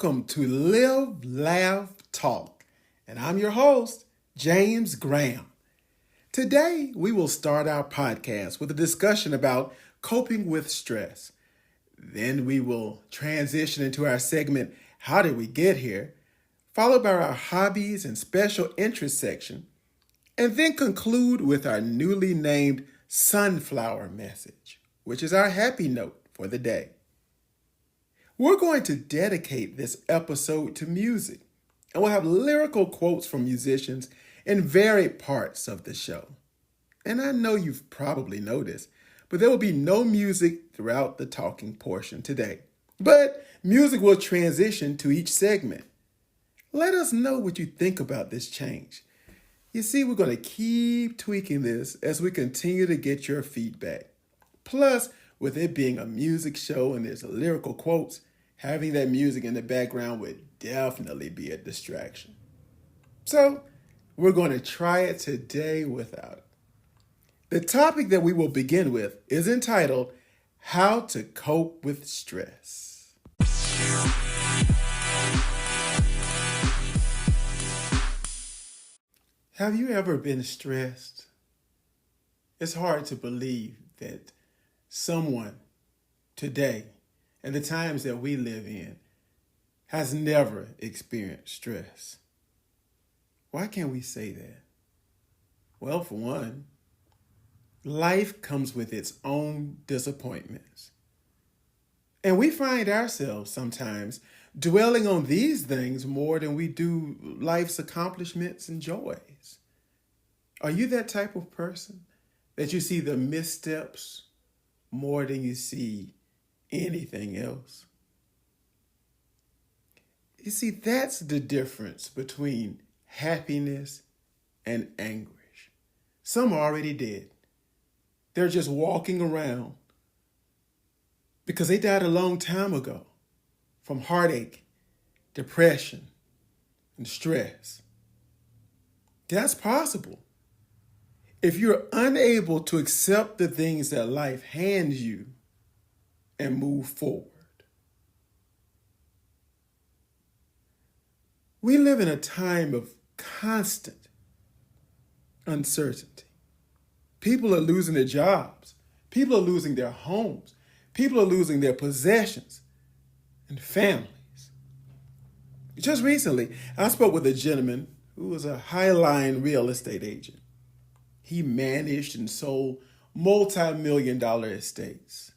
Welcome to Live, Laugh, Talk, and I'm your host, James Graham. Today, we will start our podcast with a discussion about coping with stress. Then we will transition into our segment, How Did We Get Here?, followed by our hobbies and special interest section, and then conclude with our newly named Sunflower Message, which is our happy note for the day. We're going to dedicate this episode to music, and we'll have lyrical quotes from musicians in varied parts of the show. And I know you've probably noticed, but there will be no music throughout the talking portion today. But music will transition to each segment. Let us know what you think about this change. You see, we're going to keep tweaking this as we continue to get your feedback. Plus, with it being a music show and there's lyrical quotes, having that music in the background would definitely be a distraction. So, we're going to try it today without it. The topic that we will begin with is entitled, How to Cope with Stress. Have you ever been stressed? It's hard to believe that someone today, and the times that we live in, has never experienced stress. Why can't we say that? Well, for one, life comes with its own disappointments. And we find ourselves sometimes dwelling on these things more than we do life's accomplishments and joys. Are you that type of person that you see the missteps more than you see anything else? You see, that's the difference between happiness and anguish. Some are already dead. They're just walking around because they died a long time ago from heartache, depression, and stress. That's possible if you're unable to accept the things that life hands you and move forward. We live in a time of constant uncertainty. People are losing their jobs. People are losing their homes. People are losing their possessions and families. Just recently, I spoke with a gentleman who was a high-line real estate agent. He managed and sold multi-million-dollar estates.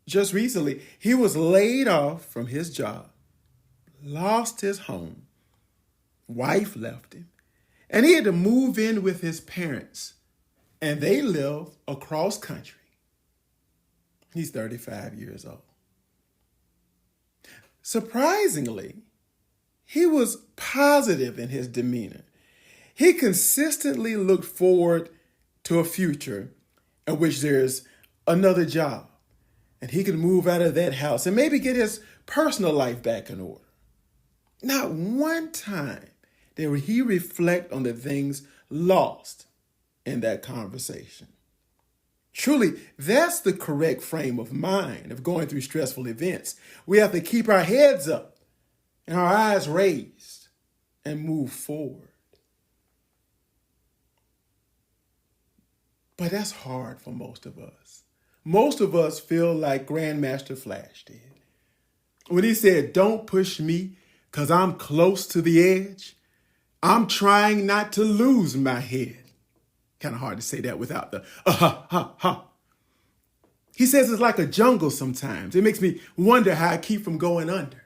Just recently, he was laid off from his job, lost his home, wife left him, and he had to move in with his parents, and they live across country. He's 35 years old. Surprisingly, he was positive in his demeanor. He consistently looked forward to a future in which there's another job, and he could move out of that house and maybe get his personal life back in order. Not one time did he reflect on the things lost in that conversation. Truly, that's the correct frame of mind of going through stressful events. We have to keep our heads up and our eyes raised and move forward. But that's hard for most of us. Most of us feel like Grandmaster Flash did. When he said, "Don't push me because I'm close to the edge. I'm trying not to lose my head." Kind of hard to say that without the ha, ha, ha. He says it's like a jungle sometimes. It makes me wonder how I keep from going under.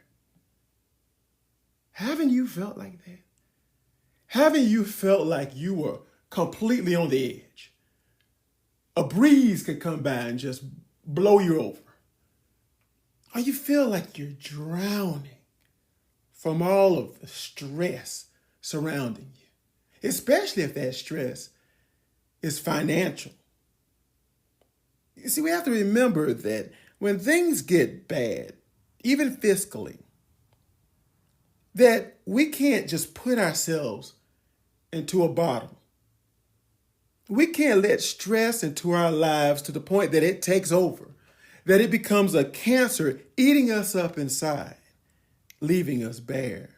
Haven't you felt like that? Haven't you felt like you were completely on the edge? A breeze could come by and just blow you over. Or you feel like you're drowning from all of the stress surrounding you, especially if that stress is financial. You see, we have to remember that when things get bad, even fiscally, that we can't just put ourselves into a bottle. We can't let stress into our lives to the point that it takes over, that it becomes a cancer eating us up inside. leaving us bare.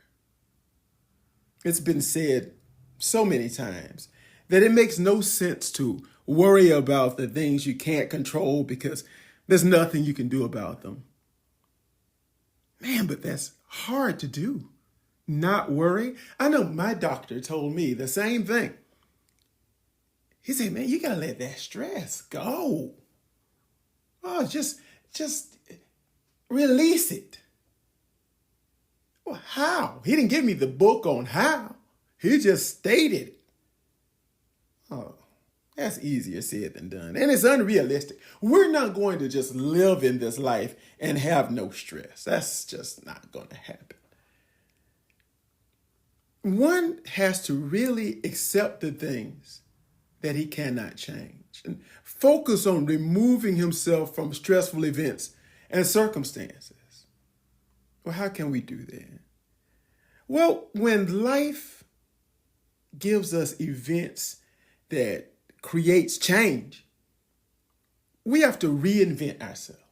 It's been said so many times that it makes no sense to worry about the things you can't control because there's nothing you can do about them. Man, but that's hard to do. Not worry. I know my doctor told me the same thing. He said, man, you gotta let that stress go. Oh, just release it. Well, how? He didn't give me the book on how. He just stated it. Oh, that's easier said than done. And it's unrealistic. We're not going to just live in this life and have no stress. That's just not going to happen. One has to really accept the things that he cannot change and focus on removing himself from stressful events and circumstances. Well, how can we do that? Well, when life gives us events that creates change, we have to reinvent ourselves.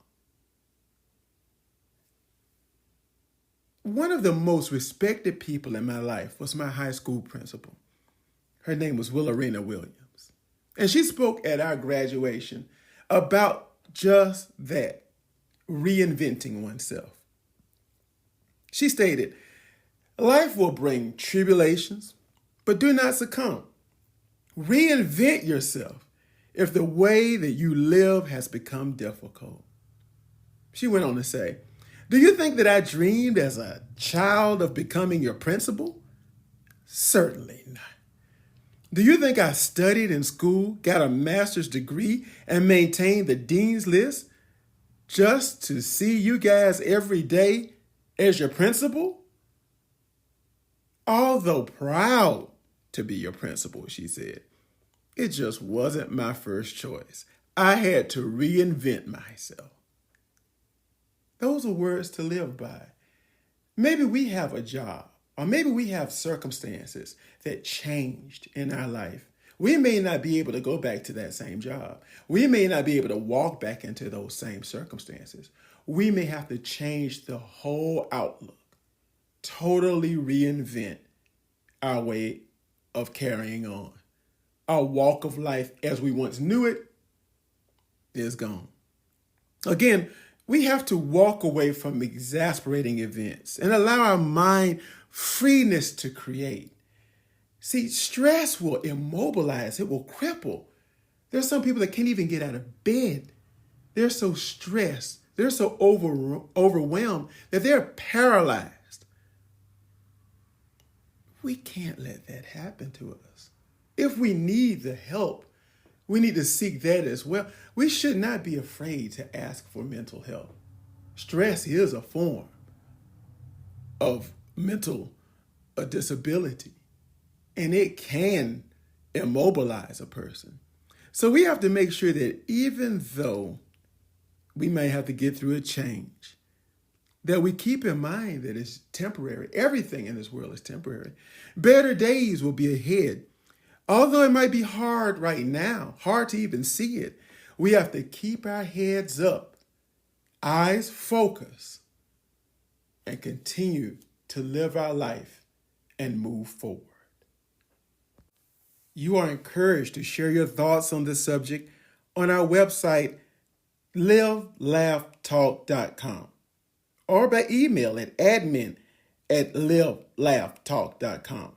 One of the most respected people in my life was my high school principal. Her name was Willarina Williams. And she spoke at our graduation about just that, reinventing oneself. She stated, life will bring tribulations, but do not succumb. Reinvent yourself if the way that you live has become difficult. She went on to say, do you think that I dreamed as a child of becoming your principal? Certainly not. Do you think I studied in school, got a master's degree, and maintained the dean's list just to see you guys every day as your principal? Although proud to be your principal, she said, it just wasn't my first choice. I had to reinvent myself. Those are words to live by. Maybe we have a job, or maybe we have circumstances that changed in our life. We may not be able to go back to that same job. We may not be able to walk back into those same circumstances. We may have to change the whole outlook, totally reinvent our way of carrying on. Our walk of life as we once knew it is gone. Again, we have to walk away from exasperating events and allow our mind freeness to create. See, stress will immobilize, it will cripple. There's some people that can't even get out of bed. They're so stressed, they're so overwhelmed that they're paralyzed. We can't let that happen to us. If we need the help, we need to seek that as well. We should not be afraid to ask for mental help. Stress is a form of mental disability, and it can immobilize a person. So we have to make sure that even though we may have to get through a change, that we keep in mind that it's temporary. Everything in this world is temporary. Better days will be ahead. Although it might be hard right now, hard to even see it, we have to keep our heads up, eyes focused, and continue to live our life and move forward. You are encouraged to share your thoughts on this subject on our website, livelaughtalk.com, or by email at admin@livelaughtalk.com.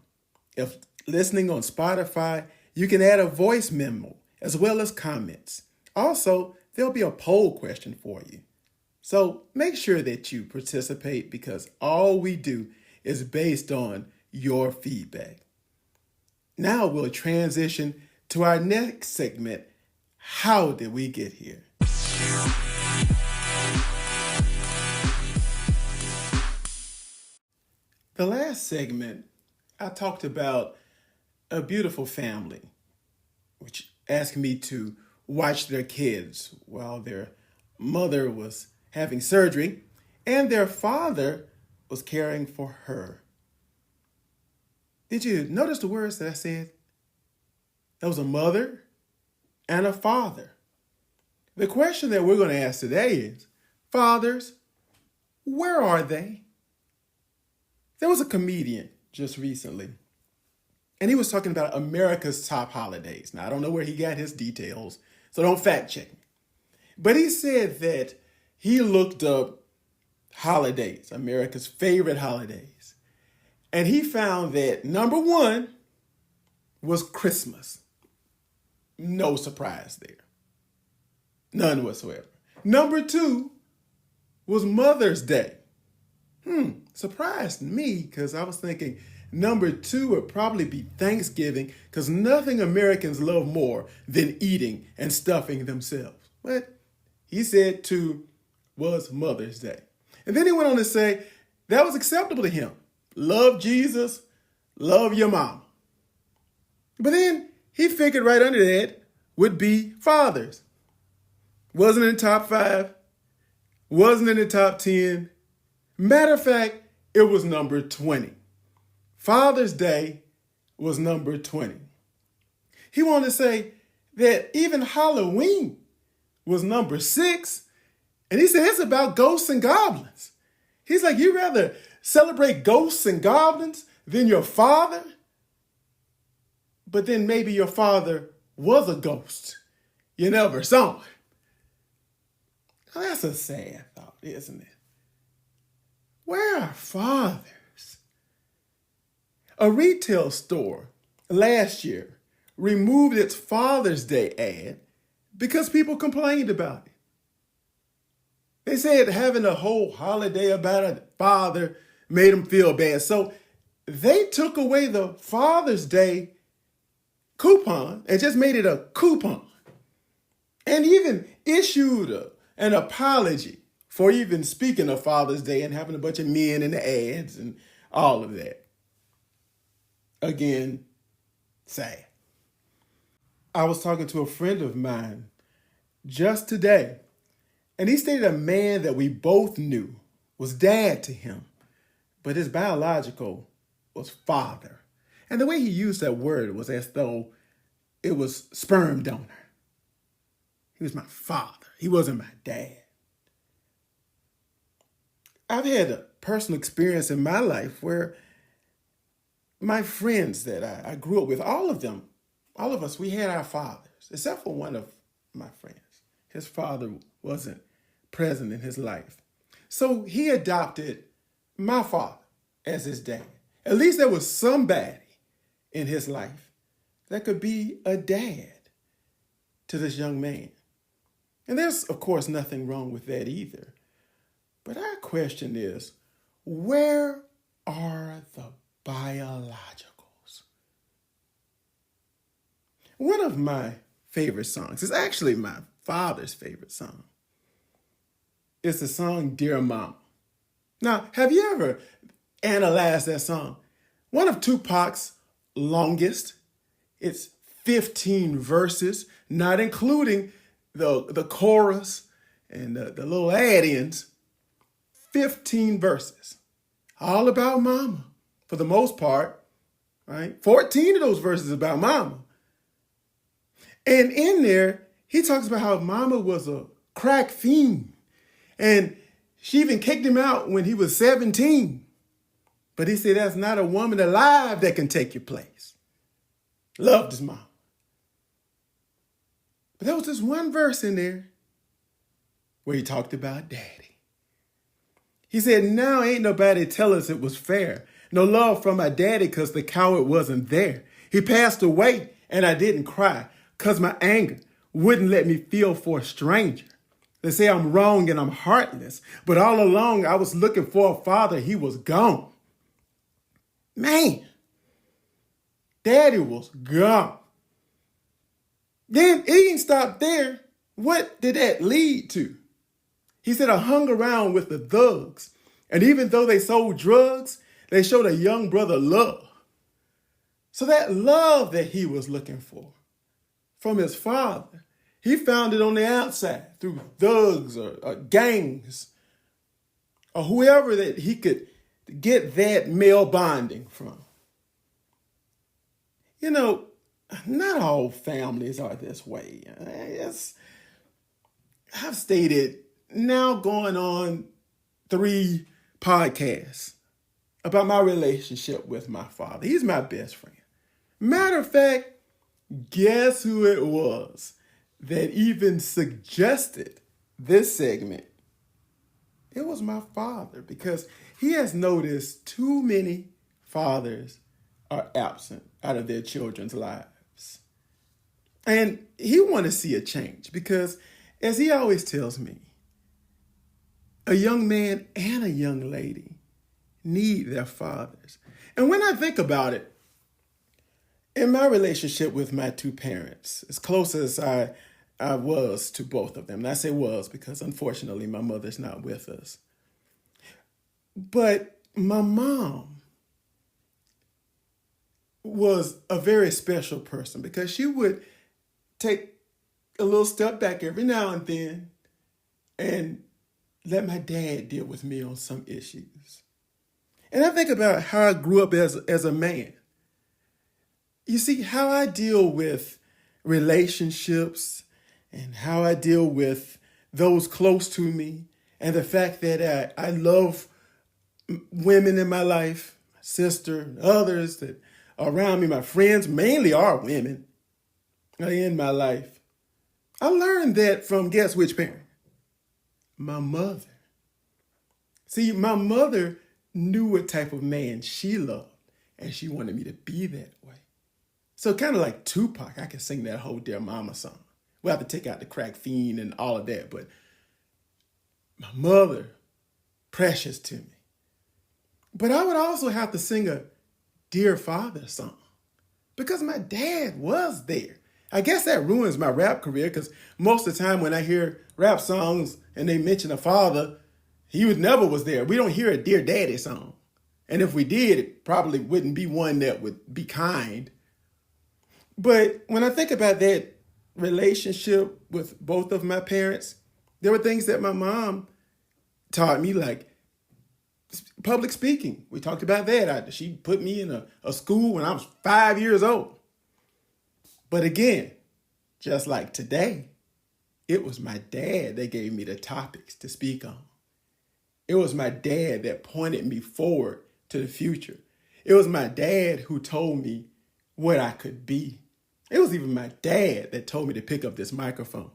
If listening on Spotify, you can add a voice memo as well as comments. Also, there'll be a poll question for you. So make sure that you participate because all we do is based on your feedback. Now we'll transition to our next segment, How Did We Get Here? The last segment, I talked about a beautiful family, which asked me to watch their kids while their mother was having surgery and their father was caring for her. Did you notice the words that I said? There was a mother and a father. The question that we're going to ask today is, fathers, where are they? There was a comedian just recently, and he was talking about America's top holidays. Now, I don't know where he got his details, so don't fact check me. But he said that he looked up holidays, America's favorite holidays, and he found that number one was Christmas. No surprise there. None whatsoever. Number two was Mother's Day. Surprised me because I was thinking number two would probably be Thanksgiving because nothing Americans love more than eating and stuffing themselves. But he said two was Mother's Day. And then he went on to say that was acceptable to him. Love Jesus, love your mom. But then he figured right under that would be fathers. Wasn't in the top 5, wasn't in the top 10. Matter of fact, it was number 20. Father's Day was number 20. He wanted to say that even Halloween was number 6. And he said it's about ghosts and goblins. He's like, you rather celebrate ghosts and goblins than your father? But then maybe your father was a ghost. You never saw him. Now, that's a sad thought, isn't it? Where are fathers? A retail store last year removed its Father's Day ad because people complained about it. They said having a whole holiday about a father made them feel bad. So they took away the Father's Day coupon and just made it a coupon. And even issued an apology for even speaking of Father's Day and having a bunch of men in the ads and all of that. Again, sad. I was talking to a friend of mine just today, and he stated a man that we both knew was dad to him, but his biological was father. And the way he used that word was as though it was sperm donor. He was my father. He wasn't my dad. I've had a personal experience in my life where my friends that I grew up with, all of us, we had our fathers, except for one of my friends. His father wasn't present in his life. So he adopted my father as his dad. At least there was somebody in his life that could be a dad to this young man. And there's, of course, nothing wrong with that either. But our question is, where are the biologicals? One of my favorite songs is actually my father's favorite song. It's the song Dear Mama. Now, have you ever analyzed that song? One of Tupac's longest. It's 15 verses, not including the chorus and the little add-ins. 15 verses, all about mama for the most part, right? 14 of those verses about mama. And in there, he talks about how mama was a crack fiend. And she even kicked him out when he was 17. But he said, that's not a woman alive that can take your place. Loved his mom. But there was this one verse in there where he talked about daddy. He said, now ain't nobody tell us it was fair. No love from my daddy because the coward wasn't there. He passed away and I didn't cry because my anger wouldn't let me feel for a stranger. They say I'm wrong and I'm heartless, but all along I was looking for a father. He was gone. Man, daddy was gone. Then he didn't stop there. What did that lead to? He said, I hung around with the thugs, and even though they sold drugs, they showed a young brother love. So that love that he was looking for from his father, he found it on the outside through thugs or gangs or whoever that he could get that male bonding from. You know, not all families are this way. I've stated now going on 3 podcasts about my relationship with my father. He's my best friend. Matter of fact, guess who it was that even suggested this segment? It was my father, because he has noticed too many fathers are absent out of their children's lives. And he wanted to see a change because, as he always tells me, a young man and a young lady need their fathers. And when I think about it, in my relationship with my two parents, as close as I was to both of them, and I say was because unfortunately my mother's not with us, but my mom was a very special person because she would take a little step back every now and then and let my dad deal with me on some issues. And I think about how I grew up as a man. You see, how I deal with relationships and how I deal with those close to me, and the fact that I love women in my life, my sister and others that are around me, my friends mainly are women in my life. I learned that from, guess which parent? My mother. See, my mother knew what type of man she loved, and she wanted me to be that way. So kind of like Tupac, I can sing that whole Dear Mama song. We'll have to take out the crack fiend and all of that, but my mother, precious to me. But I would also have to sing a Dear Father song because my dad was there. I guess that ruins my rap career because most of the time when I hear rap songs and they mention a father, he never was there. We don't hear a Dear Daddy song. And if we did, it probably wouldn't be one that would be kind. But when I think about that relationship with both of my parents, there were things that my mom taught me, like public speaking. We talked about that. She put me in a school when I was 5 years old. But again, just like today, it was my dad that gave me the topics to speak on. It was my dad that pointed me forward to the future. It was my dad who told me what I could be. It was even my dad that told me to pick up this microphone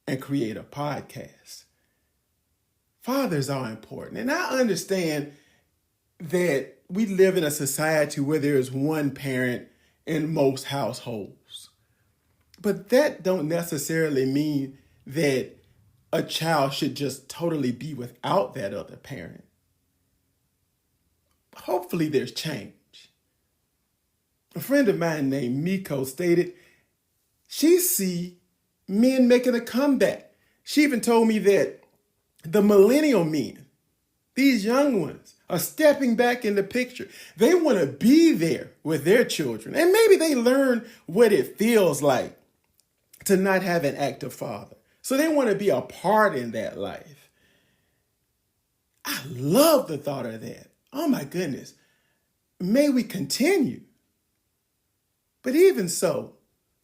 and create a podcast. Fathers are important. And I understand that we live in a society where there is one parent in most households. But that don't necessarily mean that a child should just totally be without that other parent. Hopefully there's change. A friend of mine named Miko stated she see men making a comeback. She even told me that the millennial men, these young ones, are stepping back in the picture. They want to be there with their children. And maybe they learn what it feels like to not have an active father. So they want to be a part in that life. I love the thought of that. Oh my goodness. May we continue. But even so,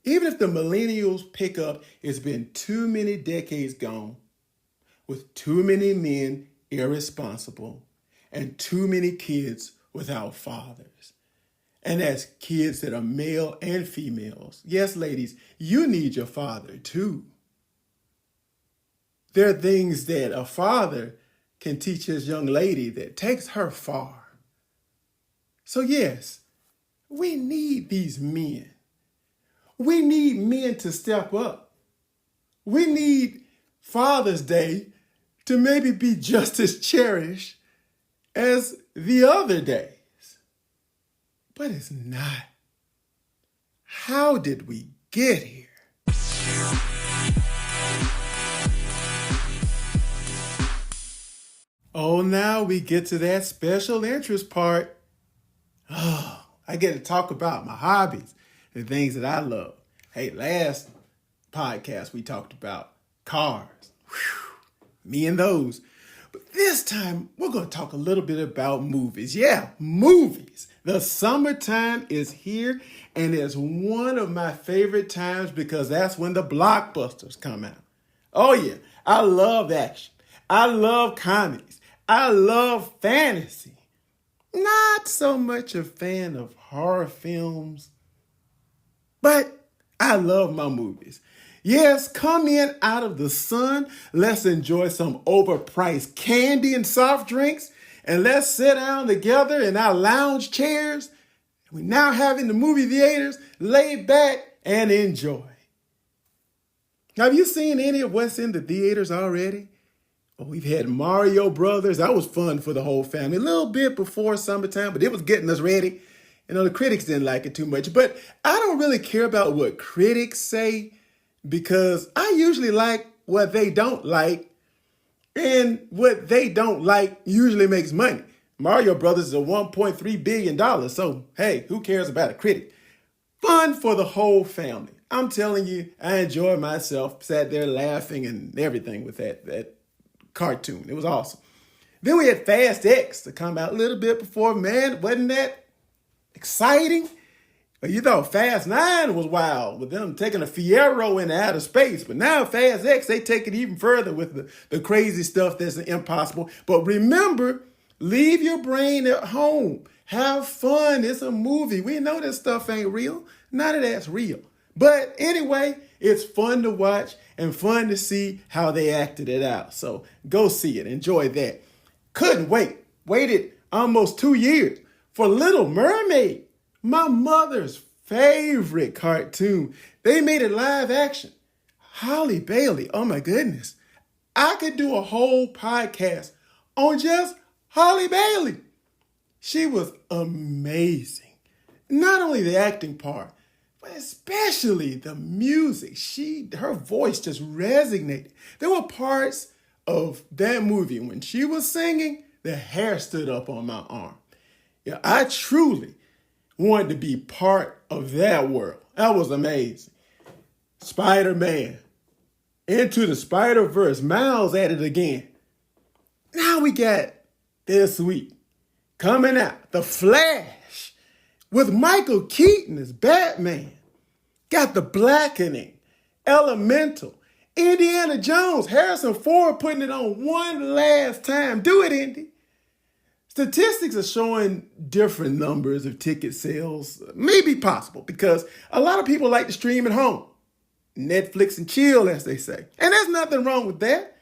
even if the millennials pick up, it's been too many decades gone with too many men irresponsible and too many kids without fathers. And that's kids that are male and females. Yes, ladies, you need your father too. There are things that a father can teach his young lady that takes her far. So yes, we need these men. We need men to step up. We need Father's Day to maybe be just as cherished as the other days. But it's not. How did we get here? Oh, now we get to that special interest part. Oh, I get to talk about my hobbies, the things that I love. Hey, last podcast we talked about cars. Whew, me and those. But this time we're going to talk a little bit about movies. Yeah, movies. The summertime is here and it's one of my favorite times because that's when the blockbusters come out. Oh yeah, I love action. I love comedies. I love fantasy. Not so much a fan of horror films, but I love my movies. Yes, come in out of the sun. Let's enjoy some overpriced candy and soft drinks. And let's sit down together in our lounge chairs. We now have in the movie theaters, lay back and enjoy. Have you seen any of what's in the theaters already? Oh, we've had Mario Brothers. That was fun for the whole family. A little bit before summertime, but it was getting us ready. The critics didn't like it too much. But I don't really care about what critics say because I usually like what they don't like. And what they don't like usually makes money. Mario Brothers is a $1.3 billion. So, hey, who cares about a critic? Fun for the whole family. I'm telling you, I enjoyed myself. Sat there laughing and everything with that cartoon. It was awesome. Then we had Fast X to come out a little bit before. Man, wasn't that exciting? You thought Fast 9 was wild with them taking a Fiero into outer space. But now Fast X, they take it even further with the crazy stuff that's impossible. But remember, leave your brain at home. Have fun. It's a movie. We know this stuff ain't real. None of that's real. But anyway, it's fun to watch and fun to see how they acted it out. So go see it. Enjoy that. Couldn't wait. Waited almost 2 years for Little Mermaid, my mother's favorite cartoon. They made it live action. Halle Bailey, oh my goodness. I could do a whole podcast on just Halle Bailey. She was amazing. Not only the acting part, but especially the music. Her voice just resonated. There were parts of that movie when she was singing, the hair stood up on my arm. Yeah, I truly wanted to be part of that world. That was amazing. Spider-Man, Into the Spider-Verse, Miles at it again. Now we got this week coming out, The Flash, with Michael Keaton as Batman. Got The Blackening, Elemental, Indiana Jones, Harrison Ford putting it on one last time. Do it, Indy. Statistics are showing different numbers of ticket sales. Maybe possible because a lot of people like to stream at home. Netflix and chill, as they say. And there's nothing wrong with that.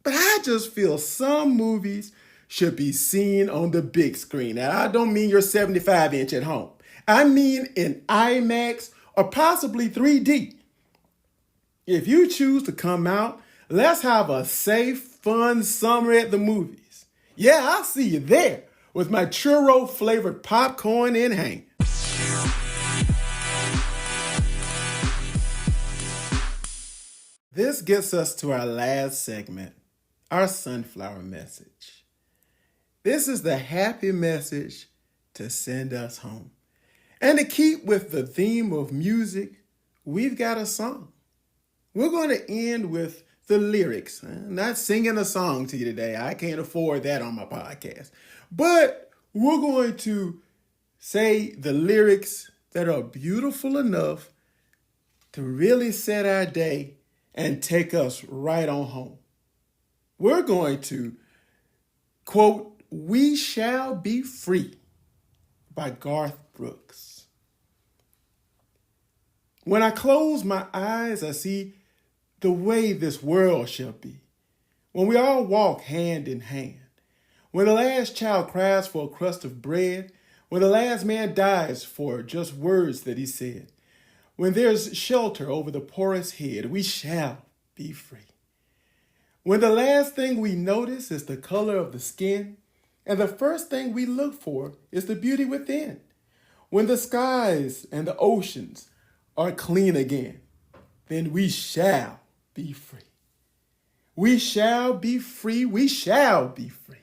But I just feel some movies should be seen on the big screen. Now, I don't mean your 75-inch at home. I mean in IMAX or possibly 3D. If you choose to come out, let's have a safe, fun summer at the movies. Yeah, I'll see you there with my churro-flavored popcorn in hand. This gets us to our last segment, our sunflower message. This is the happy message to send us home. And to keep with the theme of music, we've got a song. We're going to end with the lyrics. I'm not singing a song to you today. I can't afford that on my podcast. But we're going to say the lyrics that are beautiful enough to really set our day and take us right on home. We're going to quote, "We Shall Be Free" by Garth Brooks. When I close my eyes, I see the way this world shall be. When we all walk hand in hand. When the last child cries for a crust of bread. When the last man dies for just words that he said. When there's shelter over the poorest head, we shall be free. When the last thing we notice is the color of the skin, and the first thing we look for is the beauty within. When the skies and the oceans are clean again, then we shall be free. We shall be free. We shall be free.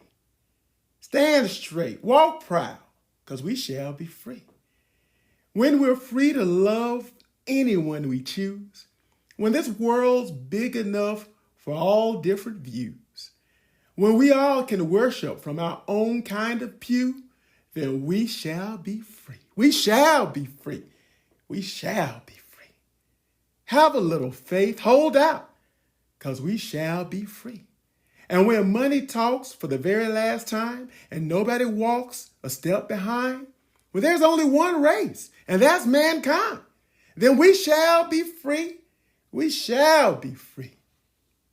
Stand straight. Walk proud, because we shall be free. When we're free to love anyone we choose. When this world's big enough for all different views. When we all can worship from our own kind of pew, then we shall be free. We shall be free. We shall be free. Have a little faith. Hold out, because we shall be free. And when money talks for the very last time and nobody walks a step behind, well, there's only one race, and that's mankind. Then we shall be free. We shall be free.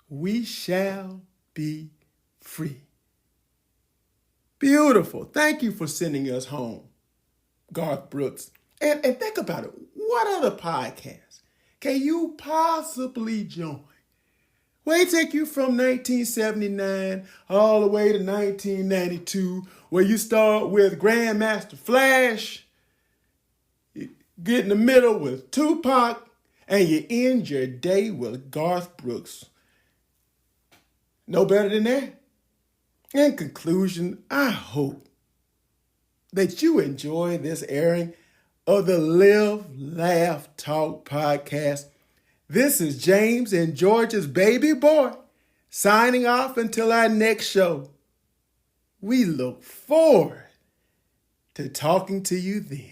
We shall be free. Beautiful. Thank you for sending us home, Garth Brooks. And think about it. What other podcast can you possibly join? Well, they take you from 1979 all the way to 1992, where you start with Grandmaster Flash, you get in the middle with Tupac, and you end your day with Garth Brooks. No better than that. In conclusion, I hope that you enjoy this airing of the Live, Laugh, Talk podcast. This is James and George's baby boy signing off until our next show. We look forward to talking to you then.